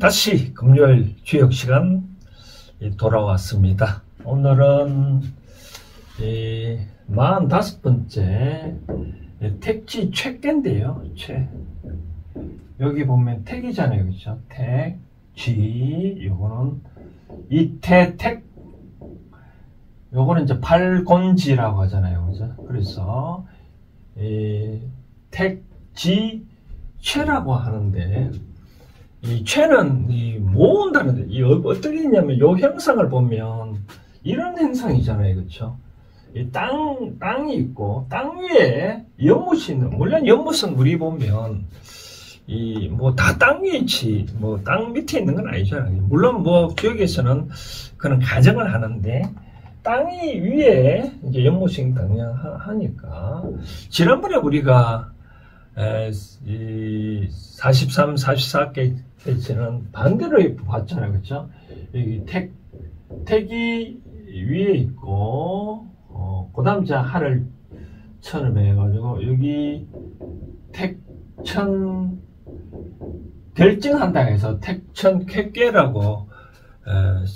다시 금요일 주역 시간 돌아왔습니다. 오늘은 45번째 택지 책계인데요. 여기 보면 택이잖아요. 그렇죠? 택, 쥐, 요거는 이태택, 요거는 이제 팔곤지라고 하잖아요. 그죠? 그래서 택지 최라고 하는데, 이 최는 모은다는데, 어떻게 있냐면, 요 형상을 보면 이런 형상이잖아요. 그렇죠? 이 땅이 있고, 땅 위에 연못이 있는, 물론 연못은 우리 보면 다 땅 위에 있지, 땅 밑에 있는 건 아니잖아요. 물론 지역에서는 그런 가정을 하는데, 땅이 위에 이제 연못이 당연하니까. 지난번에 우리가 43, 44개에서는 반대로 봤잖아요. 그렇죠? 여기 택이 위에 있고, 그 다음 자 하를 천을 해가지고, 여기 택천 결정한다 해서 택천 쾌계라고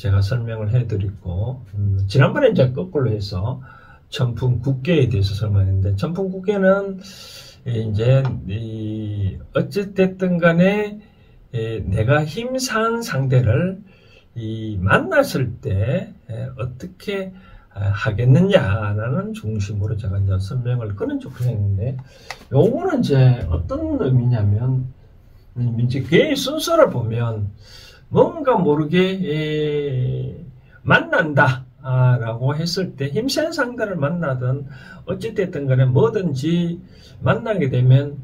제가 설명을 해드리고, 지난번에 이제 거꾸로 해서 천풍국계에 대해서 설명했는데, 천풍국계는 이제 어찌됐든 간에 내가 힘산 상대를 만났을 때 어떻게 하겠느냐라는 중심으로 제가 이제 설명을 그런 쪽으로 했는데, 요거는 이제 어떤 의미냐면, 이제 개의 순서를 보면 뭔가 모르게 만난다 라고 했을 때, 힘센 상대를 만나든 어찌됐든 간에 뭐든지 만나게 되면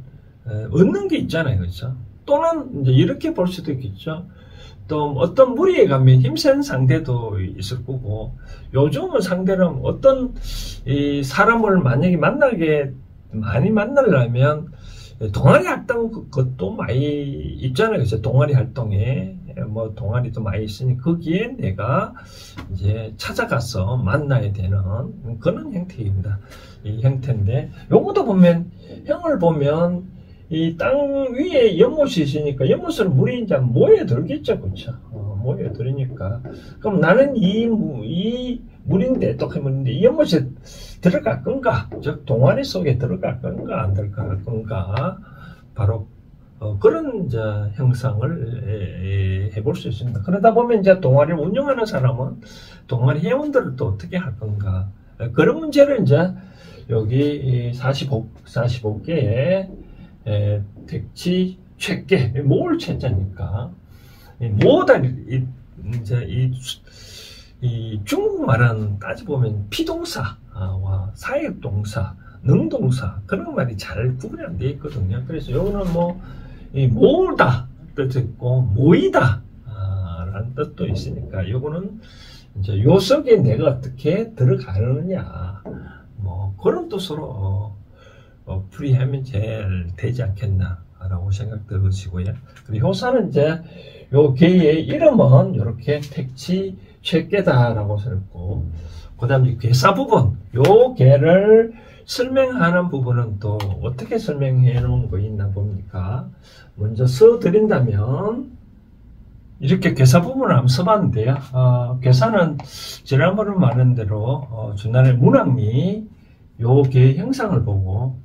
얻는 게 있잖아요. 그렇죠? 또는 이제 이렇게 볼 수도 있겠죠. 또 어떤 무리에 가면 힘센 상대도 있을 거고, 요즘은 상대는 어떤 사람을 만약에 많이 만나려면 동아리 활동 그것도 많이 있잖아요. 그래서 동아리 활동에 동아리도 많이 있으니 거기에 내가 이제 찾아가서 만나야 되는 그런 형태입니다. 이 형태인데, 요것도 보면 형을 보면 이 땅 위에 연못이 있으니까 연못은 물이 이제 모여들겠죠. 그렇죠? 모여들으니까, 그럼 나는 이 물인데, 똑같은데 이 연못에 들어갈 건가? 즉 동아리 속에 들어갈 건가 안 들어갈 건가? 바로 그런 이제 형상을 해볼 수 있습니다. 그러다 보면 이제 동아리를 운영하는 사람은 동아리 회원들을 또 어떻게 할 건가? 그런 문제를 이제 여기 45개의 택지 최계, 모을 최자니까, 모다 이제 이 중국말은 따져보면 피동사와 사역동사, 능동사, 그런 말이 잘 구분이 안 되어 있거든요. 그래서 요거는 모으다 뜻도 있고, 모이다 라는 뜻도 있으니까, 요거는 이제 요 속에 내가 어떻게 들어가느냐, 그런 뜻으로 풀이하면 제일 되지 않겠나 라고 생각 들으시고요. 그리고 효사는 이제 요 개의 이름은 이렇게 택지 최계다라고 썼고, 그 다음에 괴사 부분, 요 개를 설명하는 부분은 또 어떻게 설명해 놓은 거 있나 봅니까? 먼저 써드린다면, 이렇게 괴사 부분을 한번 써봤는데요. 괴사는 지난번에 말한 대로 중간에 문학리 요 개의 형상을 보고,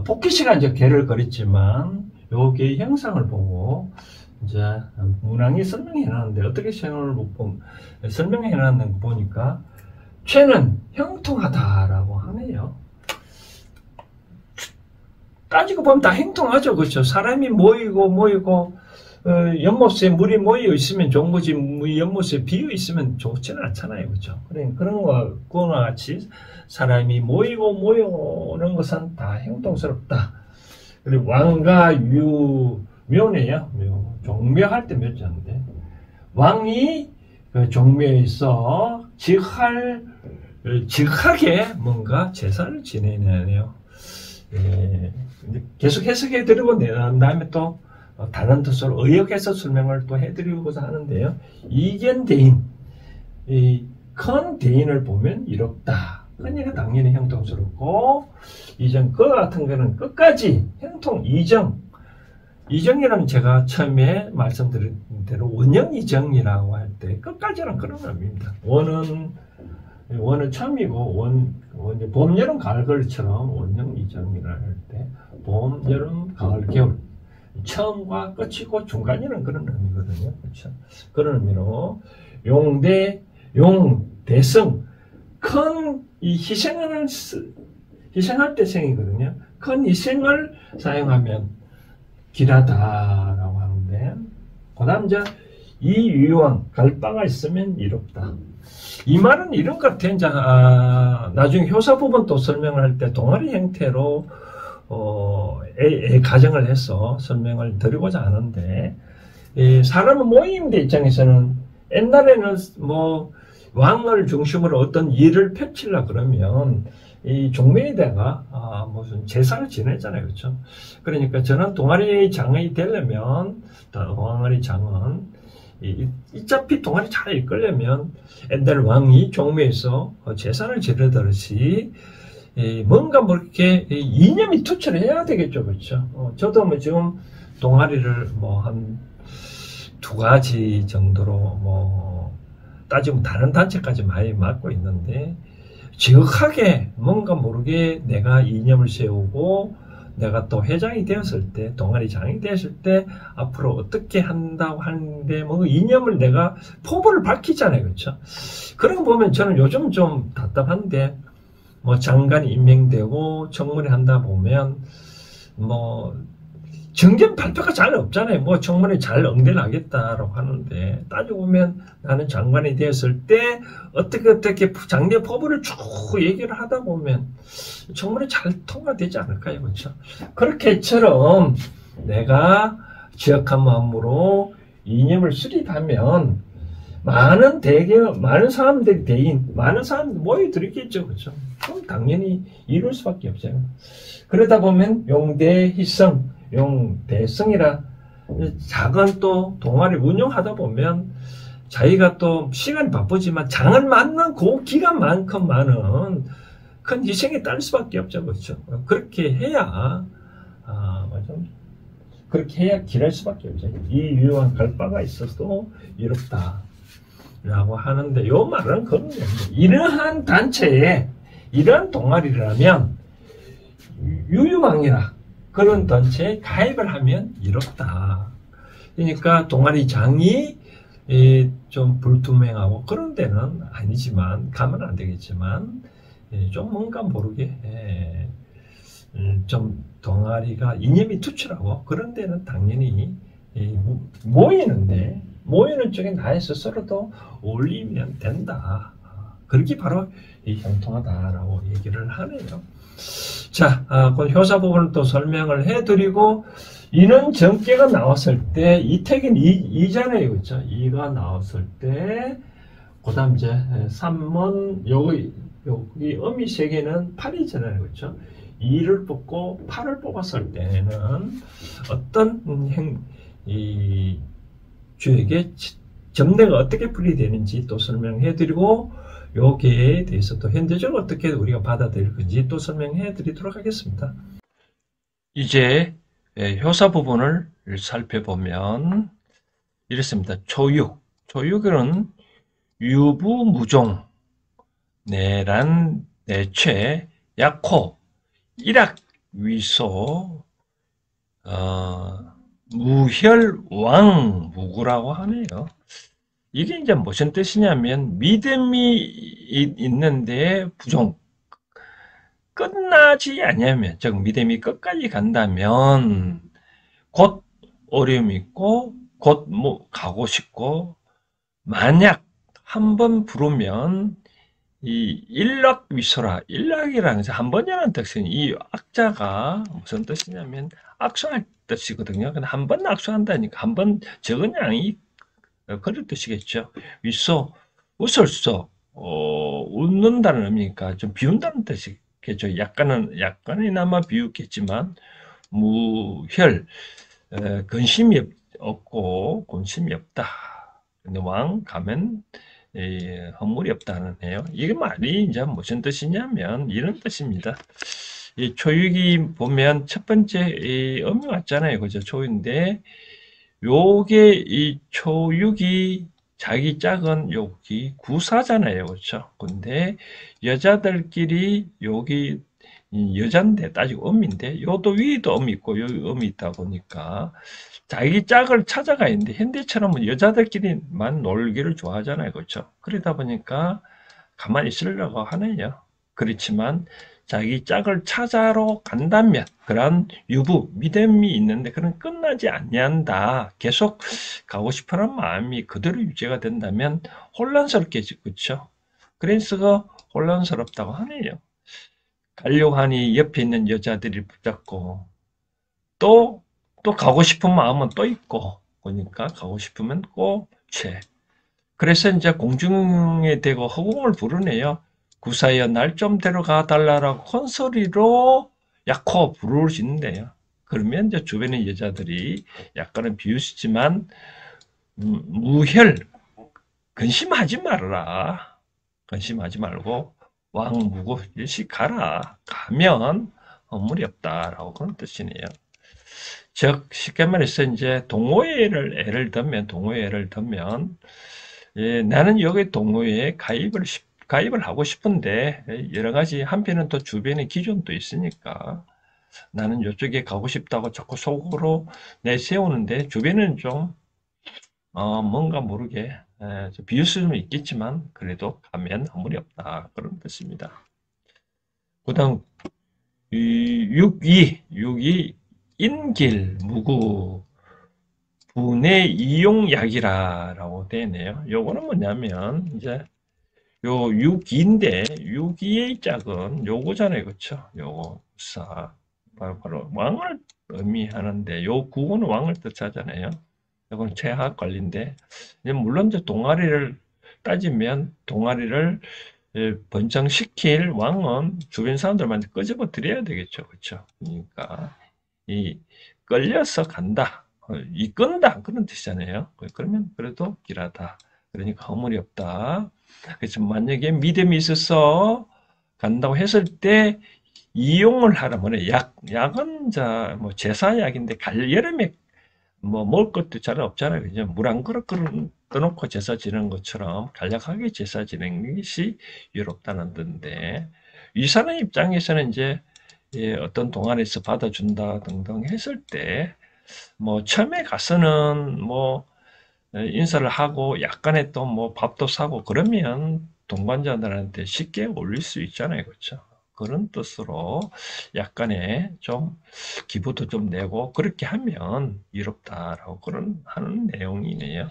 포키씨가 이제 개를 그렸지만 요 개의 형상을 보고 이제 문항이 설명해 놨는데, 어떻게 설명해 놨는 거 보니까 최는 형통하다라고 하네요. 따지고 보면 다 형통하죠. 그렇죠? 사람이 모이고 연못에 물이 모여 있으면 좋은 거지, 연못에 비어 있으면 좋지는 않잖아요. 그렇죠? 그런 거와 같이 사람이 모이는 것은 다 형통스럽다. 그리고 왕과 묘네요. 종묘할 때 묘자인데, 왕이 그 종묘에서 직하게 뭔가 제사를 지내네요. 계속 해석해 드리고 난 다음에 또 다른 뜻으로 의역해서 설명을 또 해드리고자 하는데요. 이견대인, 큰 대인을 보면 이롭다. 그러니까 당연히 형통스럽고, 이정, 그 같은 거는 끝까지 형통, 이정, 이정이는 제가 처음에 말씀드린 대로 원형 이정이라고 할 때 끝까지는 그런 의미입니다. 원은 처음이고 봄, 여름, 가을, 겨울처럼 원형 이정이라 할 때 봄, 여름, 가을, 겨울 처음과 끝이고 중간이라는 그런 의미거든요. 그렇죠? 그런 의미로 용대성 큰 이 희생할 때 생이거든요. 큰 희생을 사용하면 길하다라고 하는데, 그 다음 이제 이유왕 갈바가 있으면 이롭다. 이 말은 이런 것 같아요. 이제 나중에 효사 부분 또 설명을 할 때 동아리 형태로 가정을 해서 설명을 드리고자 하는데, 사람의 모임대 입장에서는 옛날에는 뭐 왕을 중심으로 어떤 일을 펼치려 그러면 이 종묘에다가 무슨 제사를 지내잖아요. 그렇죠? 그러니까 저는 동아리 장이 되려면, 동아리 장은 어차피 동아리 잘 이끌려면 옛날 왕이 종묘에서 제사를 지내듯이 뭔가 뭐 이렇게 이념이 투철 해야 되겠죠. 그렇죠? 저도 뭐 지금 동아리를 뭐 한 2가지 정도로 뭐 따지면 다른 단체까지 많이 맡고 있는데, 지극하게 뭔가 모르게 내가 이념을 세우고 내가 또 회장이 되었을 때, 동아리 장이 되었을 때 앞으로 어떻게 한다고 하는데 뭐 이념을 내가 포부를 밝히잖아요. 그렇죠? 그런 거 보면 저는 요즘 좀 답답한데, 뭐 장관이 임명되고 청문회 한다 보면 뭐 정견 발표가 잘 없잖아요. 뭐 청문회 잘 응대하겠다라고 하는데, 따지고 보면 나는 장관이 되었을 때 어떻게 장례 포부를 쭉 얘기를 하다 보면 청문회 잘 통과되지 않을까요? 그렇죠? 그렇게처럼 내가 지역한 마음으로 이념을 수립하면 많은 사람들이 많은 사람들이 모여들겠죠. 그렇죠? 그럼 당연히 이룰 수밖에 없어요. 그러다 보면 용대성이라 작은 또 동아리 운영하다 보면 자기가 또 시간이 바쁘지만 장을 맞는 그 기간만큼 많은 큰 희생이 딸 수밖에 없죠. 그렇죠? 그렇게 해야 그렇게 해야 길할 수밖에 없죠. 이 유효한 갈바가 있어도 이롭다 라고 하는데, 요 말은 그런 겁니다. 이러한 단체에 이러한 동아리라면 유유망이라 그런 단체에 가입을 하면 이롭다. 그러니까 동아리 장이 좀 불투명하고 그런 데는 아니지만, 가면 안 되겠지만, 좀 뭔가 모르게 좀 동아리가 이념이 투철하고 그런 데는 당연히 모이는 쪽에 나의 스스로도 어울리면 된다. 그렇게 바로 형통하다라고 얘기를 하네요. 자, 그 효사 부분을 또 설명을 해드리고, 이는 정계가 나왔을 때, 이택인 이잖아요. 그렇죠? 이가 나왔을 때, 그 다음 이제 3번, 여기 어미 세 개는 8이잖아요. 그렇죠? 2를 뽑고 8을 뽑았을 때는 어떤 주에게 점례가 어떻게 풀이되는지 또 설명해드리고, 여기에 대해서 또 현대적으로 어떻게 우리가 받아들일 건지 또 설명해 드리도록 하겠습니다. 이제 효사 부분을 살펴보면 이렇습니다. 초육은 유부무종, 내란, 내최, 약호, 일악, 위소, 무혈, 무구라고 하네요. 이게 이제 무슨 뜻이냐면, 믿음이 있는데 부종, 끝나지 않으면, 즉 믿음이 끝까지 간다면 곧 어려움이 있고 곧 뭐 가고 싶고, 만약 한번 부르면 이 일락위소라, 일락이라는 한 번이라는 뜻은, 이 악자가 무슨 뜻이냐면 악수할 뜻이거든요. 근데 한 번 악수한다니까 한 번 적은 양이 그런 뜻이겠죠. 위소, 웃을소, 웃는다는 의미니까 좀 비운다는 뜻이겠죠. 약간이나마 비웃겠지만, 무혈, 근심이 없고 권심이 없다. 근데 왕 가면 허물이 없다는 해요. 이게 말이 이제 무슨 뜻이냐면 이런 뜻입니다. 이 초육이 보면 첫 번째 이 음이 왔잖아요. 그죠? 초인데 요게 이 초육이 자기 짝은 여기 구사잖아요. 그렇죠? 근데 여자들끼리 여기 여잔데 따지고 음인데 요도 위에도 음이 있고 여기 음이 있다 보니까 자기 짝을 찾아가 있는데 현대처럼 여자들끼리만 놀기를 좋아하잖아요. 그렇죠? 그러다 보니까 가만히 있으려고 하네요. 그렇지만 자기 짝을 찾아러 간다면 그런 유부, 믿음이 있는데 그런 끝나지 않는다. 계속 가고 싶어하는 마음이 그대로 유지가 된다면 혼란스럽겠지. 그렇죠? 그래서 혼란스럽다고 하네요. 가려고 하니 옆에 있는 여자들이 붙잡고 또, 또 가고 싶은 마음은 또 있고 그러니까 가고 싶으면 꼭 채. 그래서 이제 공중에 대고 허공을 부르네요. 구사여 날 좀 데려가 달라라고 큰 소리로 약호 부르짖는데요. 그러면 이제 주변의 여자들이 약간은 비웃지만 무혈 근심하지 말아라. 근심하지 말고 왕무고 일시 가라. 가면 허물이 없다라고 그런 뜻이네요. 즉 쉽게 말해서 이제 동호회를 예를 들면 예, 나는 여기 동호회에 가입을 하고 싶은데 여러 가지 한편은 또 주변에 기존도 있으니까 나는 이쪽에 가고 싶다고 자꾸 속으로 내세우는데 주변은 좀 뭔가 모르게 좀 비웃을 수는 있겠지만 그래도 가면 아무리 없다 그런 뜻입니다. 그다음 6이 인길 무구 분해 이용약이라고 되네요. 요거는 뭐냐면 이제 요 6기인데 6기의 짝은 요거잖아요. 그쵸? 요거 사 바로 왕을 의미하는데 요 구호는 왕을 뜻하잖아요. 이건 최하 관리인데 물론 이제 동아리를 따지면 동아리를 번창시킬 왕은 주변 사람들한테 끄집어 드려야 되겠죠. 그쵸? 그러니까 이 끌려서 간다. 이끈다. 그런 뜻이잖아요. 그러면 그래도 길하다. 그러니까 허물이 없다. 그래서 만약에 믿음이 있어서 간다고 했을 때 이용을 하라면 약은 뭐 제사약인데 여름에 뭐 먹을 것도 잘 없잖아요. 그냥 물 한 그릇 떠놓고 제사 지내는 것처럼 간략하게 제사 지내는 것이 유롭다는 건데 이 사람 입장에서는 이제 어떤 동안에서 받아준다 등등 했을 때 뭐 처음에 가서는 뭐 인사를 하고 약간의 또 뭐 밥도 사고 그러면 동반자들한테 쉽게 올릴 수 있잖아요. 그렇죠? 그런 뜻으로 약간의 좀 기부도 좀 내고 그렇게 하면 이롭다라고 그런 하는 내용이네요.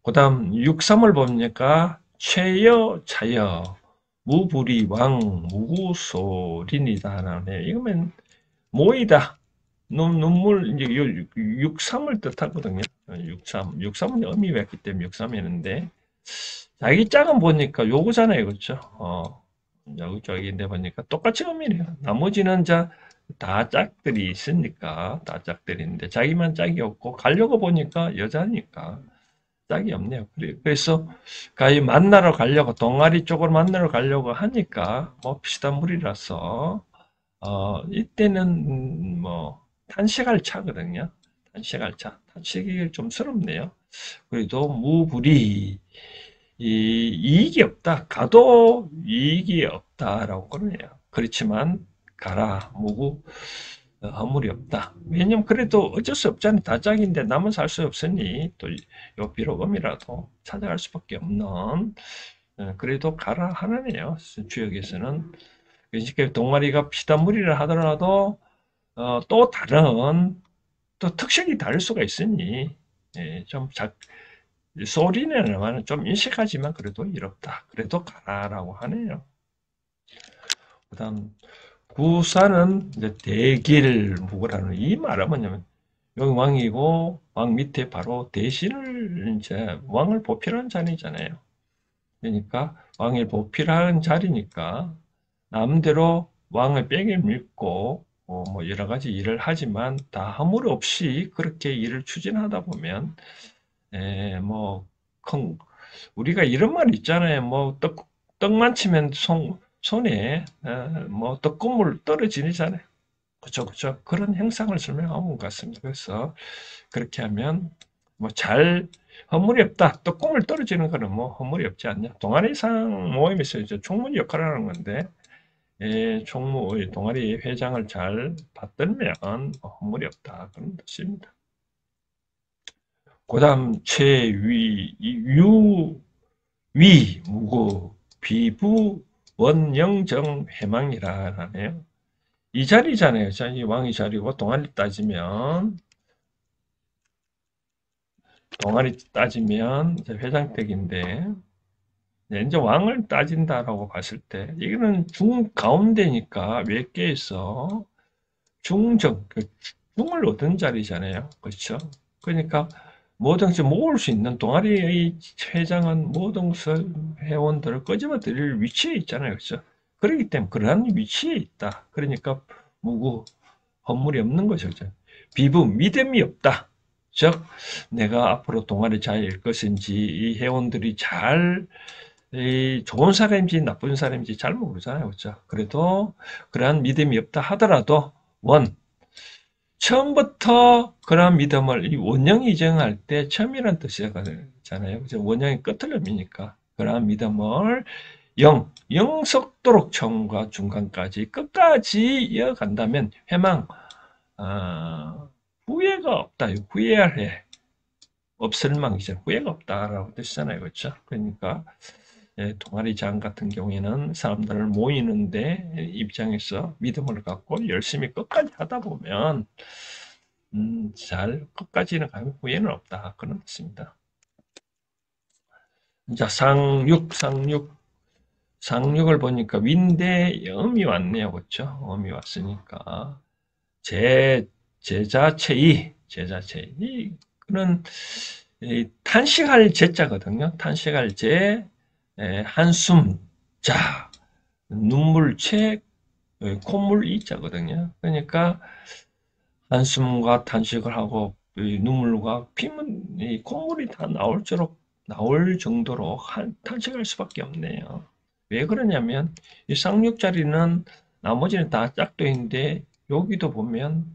그다음 6.3을 보니까 최여 차여 무불이 왕 무구소린이다 라네. 이거면 모이다. 눈물 이제 6.3을 뜻하거든요. 6.3. 6.3은 의미가 있기 때문에 6.3이었는데 자기 짝은 보니까 요거잖아요. 그렇죠? 여기 저기인데 보니까 똑같이 의미래요. 나머지는 다 짝들이 있으니까 다 짝들인데 자기만 짝이 없고 가려고 보니까 여자니까 짝이 없네요. 그래서 가히 만나러 가려고 동아리 쪽으로 만나러 가려고 하니까 뭐 비슷한 무리라서 이때는 뭐 탄식할 차거든요. 탄식할 차. 탄식이 좀 서럽네요. 그래도 무불이 이익이 없다. 가도 이익이 없다라고 그러네요. 그렇지만 가라 무구 허물이 없다. 왜냐면 그래도 어쩔 수 없잖아요. 다 짝인데 남은 살 수 없으니 또 요 비록 음이라도 찾아갈 수밖에 없는 그래도 가라 하나네요. 주역에서는 그러니까 동아리가 피단무리를 하더라도 또 다른 또 특색이 다를 수가 있으니 좀 소리는 좀 인식하지만 그래도 이롭다. 그래도 가라라고 하네요. 그다음 구사는 이제 대길무구라는 이 말은 뭐냐면 여기 왕이고 왕 밑에 바로 대신을 이제 왕을 보필하는 자리잖아요. 그러니까 왕을 보필하는 자리니까 남대로 왕을 뺑을 밀고 뭐 여러 가지 일을 하지만 다 허물 없이 그렇게 일을 추진하다 보면 뭐 우리가 이런 말 있잖아요. 뭐 떡만 치면 손에 뭐 떡고물 떨어지잖아요. 그쵸, 그쵸. 그런 형상을 설명하는 것 같습니다. 그래서 그렇게 하면 뭐 잘 허물이 없다. 떡고물 떨어지는 거는 뭐 허물이 없지 않냐. 동아리상 모임에서 이제 총무지 역할을 하는 건데 총무의 동아리 회장을 잘 받들면 뭐 허물이 없다. 그런 뜻입니다. 그 다음 최위, 위, 무고, 비부, 원영정, 회망이라 하네요. 이 자리잖아요. 이 왕이 자리고 동아리 따지면 이제 회장댁인데 이제 왕을 따진다라고 봤을 때 이거는 중가운데니까 외계에서 중정, 중을 얻은 자리잖아요. 그렇죠? 그러니까 모든 모을 수 있는 동아리의 회장은 모든 회원들을 끄집어 들일 위치에 있잖아요. 그렇죠? 그렇기 때문에 그러한 위치에 있다. 그러니까 무구, 허물이 없는 거죠. 그렇죠? 비부, 믿음이 없다. 즉 내가 앞으로 동아리 잘 일 것인지 이 회원들이 잘 좋은 사람인지 나쁜 사람인지 잘 모르잖아요. 그렇죠? 그래도 그러한 믿음이 없다 하더라도 처음부터 그러한 믿음을 이 원형이 정할 때 처음이라는 뜻이잖아요. 원형이 끝을름이니까 그러한 믿음을 영속도록 처음과 중간까지 끝까지 이어간다면 회망 후회가 없다. 후회할 해 없을 망이죠. 후회가 없다라고 뜻이잖아요. 그렇죠? 그러니까 동아리장 같은 경우에는 사람들을 모이는데 입장에서 믿음을 갖고 열심히 끝까지 하다 보면 잘 끝까지는 가면 후회는 없다. 그런 뜻입니다. 자, 상육을 보니까 윈대 음이 왔네요. 그렇죠? 음이 왔으니까 제자체이 그는 탄식할 제자거든요. 탄식할 제 한숨 자 눈물채 콧물 이자거든요. 그러니까 한숨과 탄식을 하고 눈물과 피문 콧물이 다 나올 정도로 탄식할 수밖에 없네요. 왜 그러냐면 이 쌍육자리는 나머지는 다 짝도인데 여기도 보면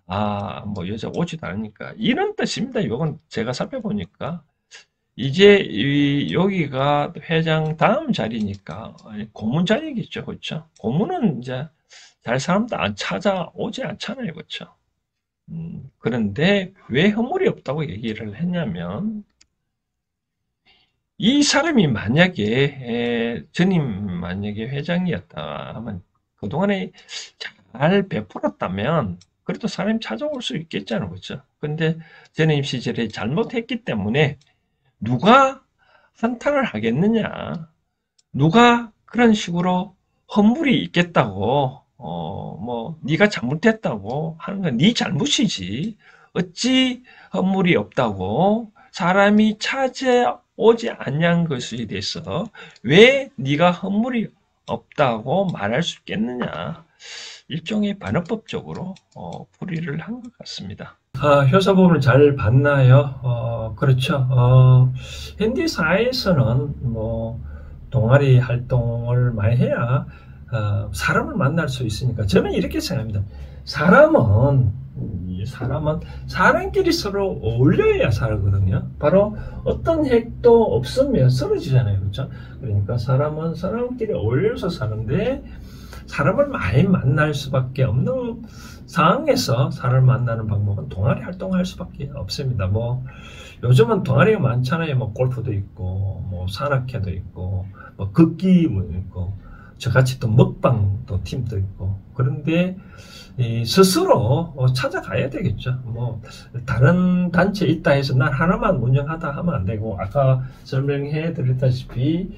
뭐 여자 오지도 않으니까 이런 뜻입니다. 이건 제가 살펴보니까 이제 여기가 회장 다음 자리니까 고문 자리겠죠. 그렇죠? 고문은 이제 잘 사람도 안 찾아오지 않잖아요. 그렇죠? 그런데 왜 허물이 없다고 얘기를 했냐면 이 사람이 만약에 전임 만약에 회장이었다 하면 그동안에 잘 베풀었다면 그래도 사람이 찾아올 수 있겠잖아요. 그렇죠? 근데 전임 시절에 잘못했기 때문에 누가 한탄을 하겠느냐? 누가 그런 식으로 허물이 있겠다고, 네가 잘못했다고 하는 건 네 잘못이지. 어찌 허물이 없다고 사람이 찾아오지 않는 것에 대해서 왜 네가 허물이 없다고 말할 수 있겠느냐? 일종의 반어법적으로 풀이를 한 것 같습니다. 효사법을 잘 봤나요? 그렇죠. 현대사회에서는 뭐 동아리 활동을 많이 해야 사람을 만날 수 있으니까 저는 이렇게 생각합니다. 사람은 사람끼리 서로 어울려야 살거든요. 바로 어떤 핵도 없으면 쓰러지잖아요. 그렇죠? 그러니까 사람은 사람끼리 어울려서 사는데 사람을 많이 만날 수밖에 없는 상황에서 사람을 만나는 방법은 동아리 활동할 수밖에 없습니다. 뭐 요즘은 동아리가 많잖아요. 뭐 골프도 있고, 뭐 산악회도 있고, 뭐 걷기도 있고, 저같이 또 먹방도 팀도 있고. 그런데 스스로 찾아가야 되겠죠. 뭐 다른 단체 있다 해서 난 하나만 운영하다 하면 안 되고, 아까 설명해 드렸다시피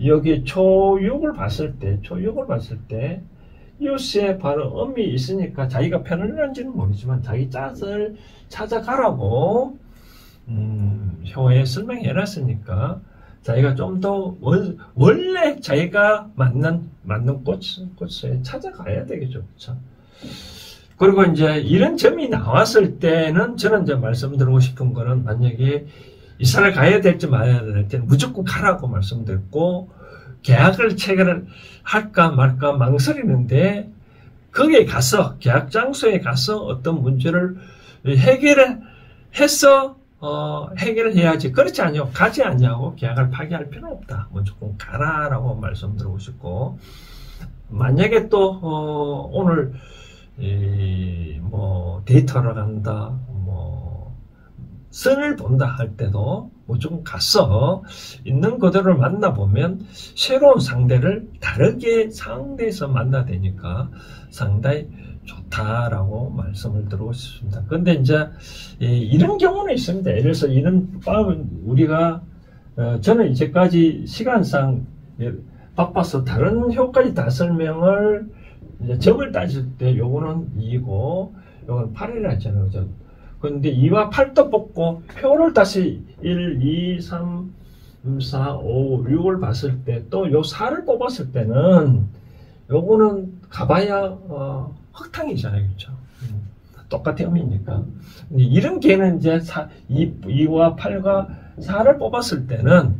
여기 초육을 봤을 때 이웃에 바로 음이 있으니까 자기가 편을는지는 모르지만 자기 짝을 찾아가라고 효에 설명해 놨으니까 자기가 좀 더 원래 자기가 맞는 꽃에 찾아가야 되겠죠. 그렇죠? 그리고 이제 이런 점이 나왔을 때는 저는 이제 말씀드리고 싶은 거는 만약에 이사를 가야 될지 말아야 될 때는 무조건 가라고 말씀드렸고, 계약을 체결을 할까 말까 망설이는데 거기에 가서 계약 장소에 가서 어떤 문제를 해결을 해서 해결을 해야지. 그렇지 않냐고 가지 않냐고 계약을 파기할 필요는 없다. 무조건 가라라고 말씀드리고 싶고, 만약에 또 오늘 뭐 데이터를 간다, 뭐 선을 본다 할 때도 무조건 가서 있는 그대로 만나보면 새로운 상대를 다르게 상대에서 만나야 되니까 상당히 좋다라고 말씀을 드리고 싶습니다. 근데 이제 이런 경우는 있습니다. 예를 들어서 이런 우리가 저는 이제까지 시간상 바빠서 다른 효까지 다 설명을 이제 점을 따질 때 요거는 2고 요거는 8이라 했잖아요. 그죠? 근데 2와 8도 뽑고 표를 다시 1, 2, 3, 4, 5, 6을 봤을 때 또 요 4를 뽑았을 때는 요거는 가봐야 흙탕이잖아요. 그렇죠? 똑같은 의미니까. 근데 이런 개는 이제 2와 8과 4를 뽑았을 때는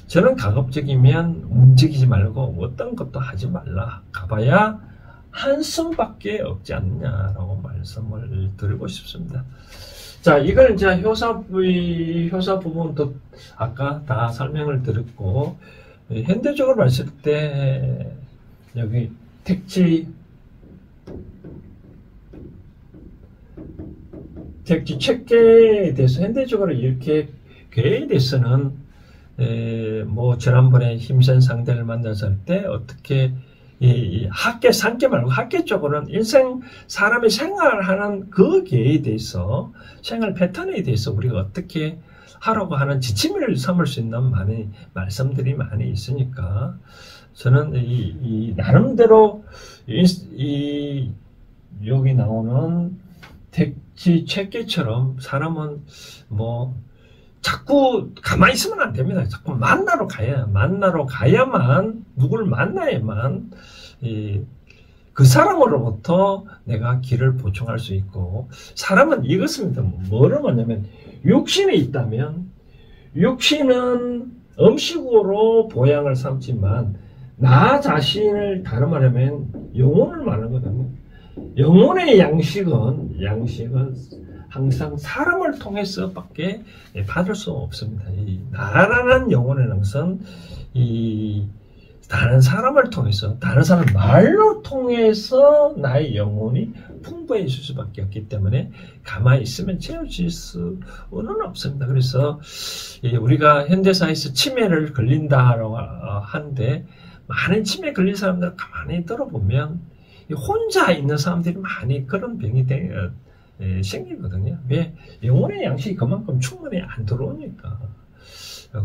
저는 가급적이면 움직이지 말고 어떤 것도 하지 말라. 가봐야 한숨밖에 없지 않느냐라고 말씀을 드리고 싶습니다. 자, 이걸 이제 효사 부분도 아까 다 설명을 드렸고, 현대적으로 봤을 때 여기 택지 체계에 대해서 현대적으로 이렇게 계획에 대해서는 뭐 지난번에 힘센 상대를 만났을 때 어떻게 학계 상계 말고 학계 쪽으로는 일생 사람이 생활하는 그 계에 대해서 생활 패턴에 대해서 우리가 어떻게 하라고 하는 지침을 삼을 수 있는 많은 말씀들이 많이 있으니까 저는 이 나름대로 여기 나오는 택지 체계처럼 사람은 뭐 자꾸 가만히 있으면 안 됩니다. 자꾸 만나러 가야만 누구를 만나야만 그 사람으로부터 내가 길을 보충할 수 있고, 사람은 이것입니다. 뭐를 말하냐면 육신이 있다면 육신은 음식으로 보양을 삼지만 나 자신을 다른 말하면 영혼을 말하는 거거든요. 영혼의 양식은 항상 사람을 통해서밖에 받을 수 없습니다. 이 나라는 영혼의 것은 다른 사람을 통해서, 다른 사람 말로 통해서 나의 영혼이 풍부해질 수밖에 없기 때문에 가만히 있으면 채워질 수는 없습니다. 그래서 우리가 현대사에서 치매를 걸린다라고 하는데, 많은 치매 걸린 사람들 가만히 들어보면 혼자 있는 사람들이 많이 그런 병이 생기거든요. 왜? 영혼의 양식이 그만큼 충분히 안 들어오니까.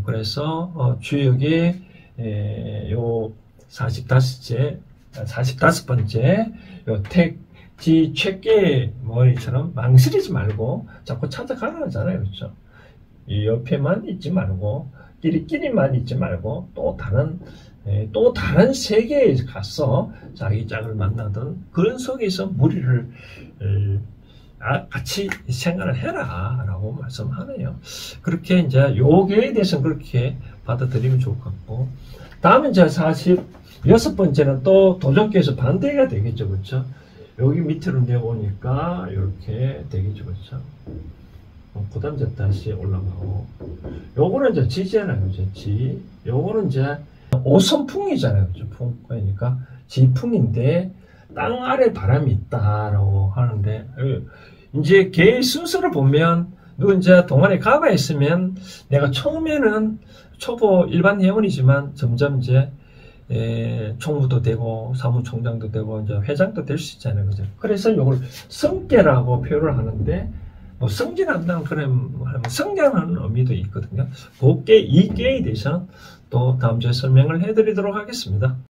그래서 주역에 요 45번째 요 택지 체계 머리처럼 망설이지 말고 자꾸 찾아가라 하잖아요. 그렇죠? 이 옆에만 있지 말고 끼리끼리만 있지 말고 또 다른 세계에 가서 자기 짝을 만나던 그런 속에서 무리를 같이 생각을 해라 라고 말씀하네요. 그렇게 이제 요게에 대해서는 그렇게 받아들이면 좋을 것 같고, 다음에 이제 46번째는 또 도적계에서 반대가 되겠죠. 그렇죠? 여기 밑으로 내려오니까 이렇게 되겠죠. 그렇죠? 그 다음 이제 다시 올라가고, 요거는 이제 지잖아요. 그죠? 요거는 이제 오선풍이잖아요. 그죠? 그러니까 지풍인데 땅 아래 바람이 있다라고 하는데, 이제 개의 순서를 보면 누구 이제 동안에 가봐 있으면 내가 처음에는 초보 일반 회원이지만 점점 이제 총무도 되고 사무총장도 되고 이제 회장도 될 수 있잖아요. 그죠? 그래서 이걸 성계라고 표현을 하는데, 뭐 성진한다는 그런 성장하는 의미도 있거든요. 이 계에 대해서는 또 다음 주에 설명을 해드리도록 하겠습니다.